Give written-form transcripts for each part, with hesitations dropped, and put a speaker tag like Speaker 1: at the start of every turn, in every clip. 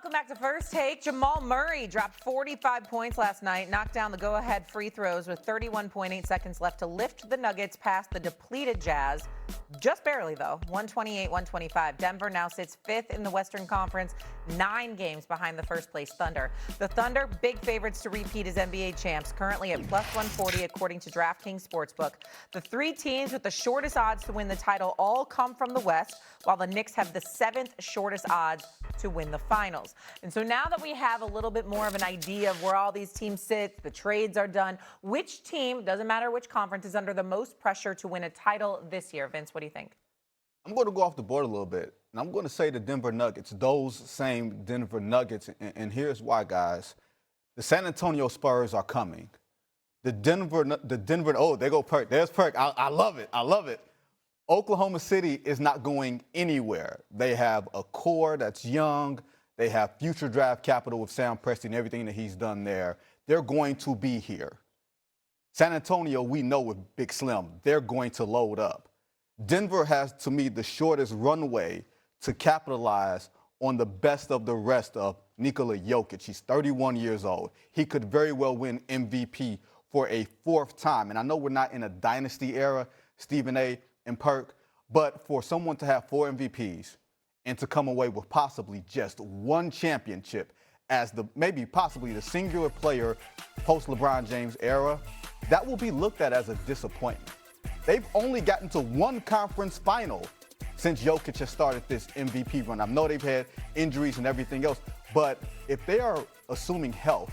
Speaker 1: Welcome back to First Take. Jamal Murray dropped 45 points last night, knocked down the go-ahead free throws with 31.8 seconds left to lift the Nuggets past the depleted Jazz. Just barely, though, 128-125. Denver now sits fifth in the Western Conference, 9 games behind the first-place Thunder. The Thunder, big favorites to repeat as NBA champs, currently at plus 140 according to DraftKings Sportsbook. The 3 teams with the shortest odds to win the title all come from the West, while the Knicks have the 7th shortest odds to win the finals. And so now that we have a little bit more of an idea of where all these teams sit, the trades are done, which team, doesn't matter which conference, is under the most pressure to win a title this year? Vince, what do you think?
Speaker 2: I'm going to go off the board a little bit, and I'm going to say the Denver Nuggets, those same Denver Nuggets, and here's why, guys. The San Antonio Spurs are coming. The Denver, oh, there go Perk. There's Perk. I love it. I love it. Oklahoma City is not going anywhere. They have a core that's young. They have future draft capital with Sam Presti and everything that he's done there. They're going to be here. San Antonio, we know with Big Slim, they're going to load up. Denver has, to me, the shortest runway to capitalize on the best of the rest of Nikola Jokic. He's 31 years old. He could very well win MVP for a 4th time. And I know we're not in a dynasty era, Stephen A. and Perk, but for someone to have 4 MVPs and to come away with possibly just 1 championship as possibly the singular player post-LeBron James era, that will be looked at as a disappointment. They've only gotten to 1 conference final since Jokic has started this MVP run. I know they've had injuries and everything else, but if they are assuming health,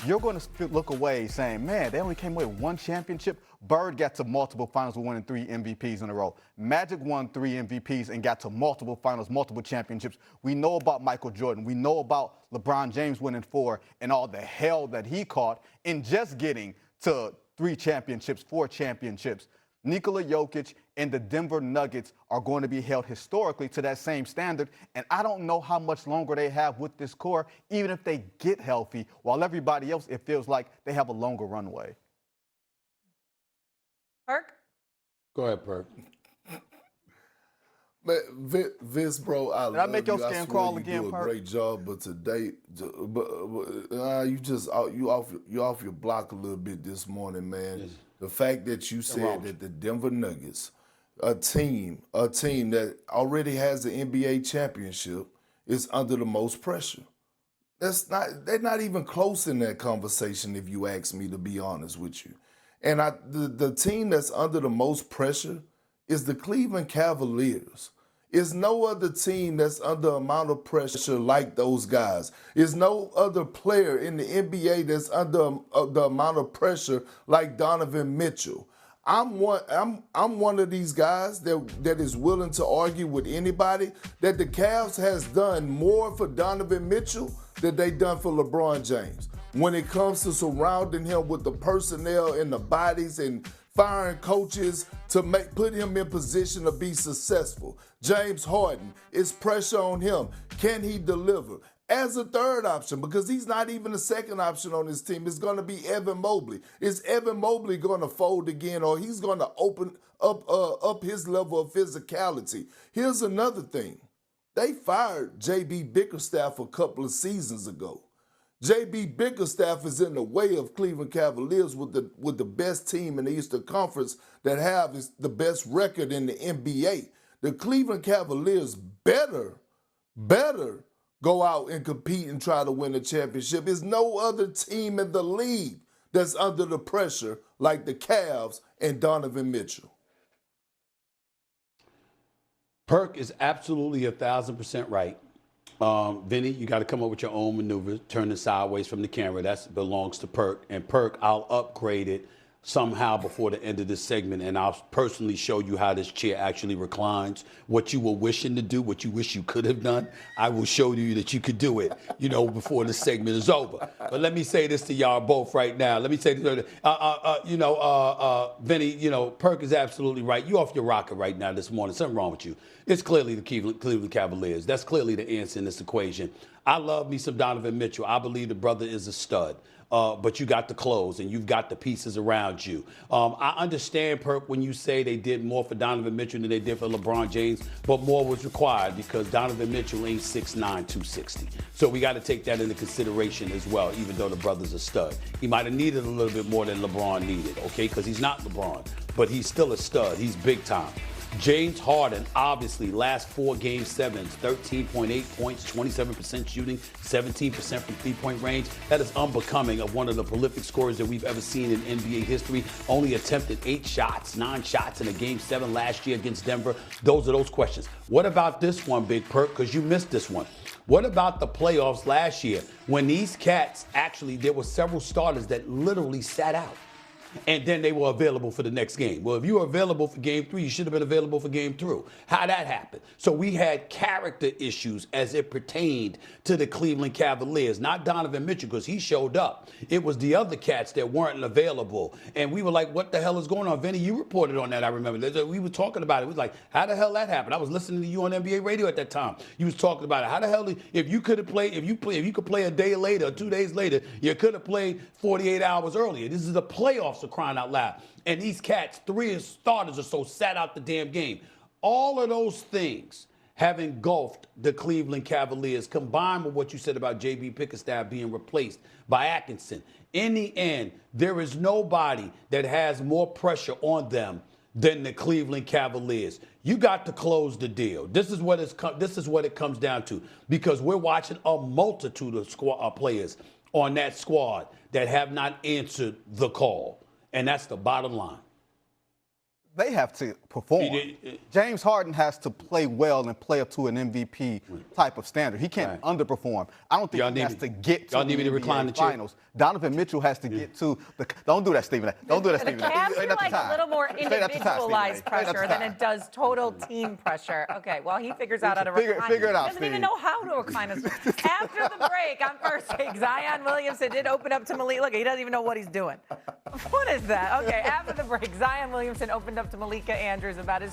Speaker 2: you're going to look away saying, man, they only came away with 1 championship. Bird got to multiple finals with winning 3 MVPs in a row. Magic won 3 MVPs and got to multiple finals, multiple championships. We know about Michael Jordan. We know about LeBron James winning 4 and all the hell that he caught in just getting to 3 championships, 4 championships. Nikola Jokic and the Denver Nuggets are going to be held historically to that same standard, and I don't know how much longer they have with this core, even if they get healthy, while everybody else, it feels like they have a longer runway.
Speaker 1: Perk?
Speaker 3: Go ahead, Perk.
Speaker 4: Man, Vince, bro,
Speaker 2: Did I make your skin crawl again,
Speaker 4: do a
Speaker 2: Perk?
Speaker 4: great job, but today, you off your block a little bit this morning, man.
Speaker 3: Yes.
Speaker 4: The fact that you said that the Denver Nuggets, a team that already has the NBA championship, is under the most pressure. They're not even close in that conversation, if you ask me, to be honest with you. And the team that's under the most pressure is the Cleveland Cavaliers. There's no other team that's under amount of pressure like those guys. There's no other player in the NBA that's under the amount of pressure like Donovan Mitchell. I'm one of these guys that is willing to argue with anybody that the Cavs has done more for Donovan Mitchell than they done for LeBron James. When it comes to surrounding him with the personnel and the bodies and firing coaches to put him in position to be successful. James Harden, it's pressure on him. Can he deliver? As a 3rd option, because he's not even a 2nd option on this team, it's going to be Evan Mobley. Is Evan Mobley going to fold again, or he's going to open up his level of physicality? Here's another thing. They fired J.B. Bickerstaff a couple of seasons ago. J.B. Bickerstaff is in the way of Cleveland Cavaliers with the best team in the Eastern Conference that have the best record in the NBA. The Cleveland Cavaliers better go out and compete and try to win a championship. There's no other team in the league that's under the pressure like the Cavs and Donovan Mitchell.
Speaker 3: Perk is absolutely 1,000% right. Vinny, you got to come up with your own maneuver, turn it sideways from the camera. That belongs to Perk. And Perk, I'll upgrade it somehow before the end of this segment, and I'll personally show you how this chair actually reclines. What you were wishing to do, what you wish you could have done, I will show you that you could do it, before the segment is over. But let me say this to y'all both right now. Let me say this, Vinny, Perk is absolutely right. You off your rocker right now this morning. Something wrong with you. It's clearly the Cleveland Cavaliers. That's clearly the answer in this equation. I love me some Donovan Mitchell. I believe the brother is a stud. but you got the clothes and you've got the pieces around you. I understand, Perk, when you say they did more for Donovan Mitchell than they did for LeBron James, but more was required because Donovan Mitchell ain't 6'9", 260. So we got to take that into consideration as well, even though the brother's a stud. He might have needed a little bit more than LeBron needed, okay, because he's not LeBron, but he's still a stud. He's big time. James Harden, obviously, last 4 Game 7s, 13.8 points, 27% shooting, 17% from three-point range. That is unbecoming of one of the prolific scorers that we've ever seen in NBA history. Only attempted 9 shots in a Game 7 last year against Denver. Those are those questions. What about this one, Big Perk? Because you missed this one. What about the playoffs last year when these cats, actually, there were several starters that literally sat out? And then they were available for the next game. Well, if you were available for Game 3, you should have been available for Game 2. How'd that happen? So we had character issues as it pertained to the Cleveland Cavaliers. Not Donovan Mitchell, because he showed up. It was the other cats that weren't available. And we were like, what the hell is going on? Vinny, you reported on that, I remember. We were talking about it. It was like, how the hell that happened? I was listening to you on NBA radio at that time. You was talking about it. How the hell, if you could could play a day later or 2 days later, you could have played 48 hours earlier. This is the playoffs, for crying out loud. And these cats, 3 starters or so, sat out the damn game. All of those things have engulfed the Cleveland Cavaliers, combined with what you said about J.B. Bickerstaff being replaced by Atkinson. In the end, there is nobody that has more pressure on them than the Cleveland Cavaliers. You got to close the deal. This is what it comes down to, because we're watching a multitude of players on that squad that have not answered the call. And that's the bottom line.
Speaker 2: They have to perform. James Harden has to play well and play up to an MVP type of standard. He can't underperform. I don't think he has to get to the NBA finals. Donovan Mitchell has to get to the. Don't do that, Stephen. Don't do that, Stephen.
Speaker 1: The Cavs feel like a little more individualized pressure than it does total team pressure. Okay, well, he figures out how to recline.
Speaker 2: Figure it out,
Speaker 1: He doesn't even know how to recline us. After the break on First Take, Zion Williamson did open up to Malik. Look, he doesn't even know what he's doing. What is that? Okay, after the break, Zion Williamson opened up to Malika Andrews about his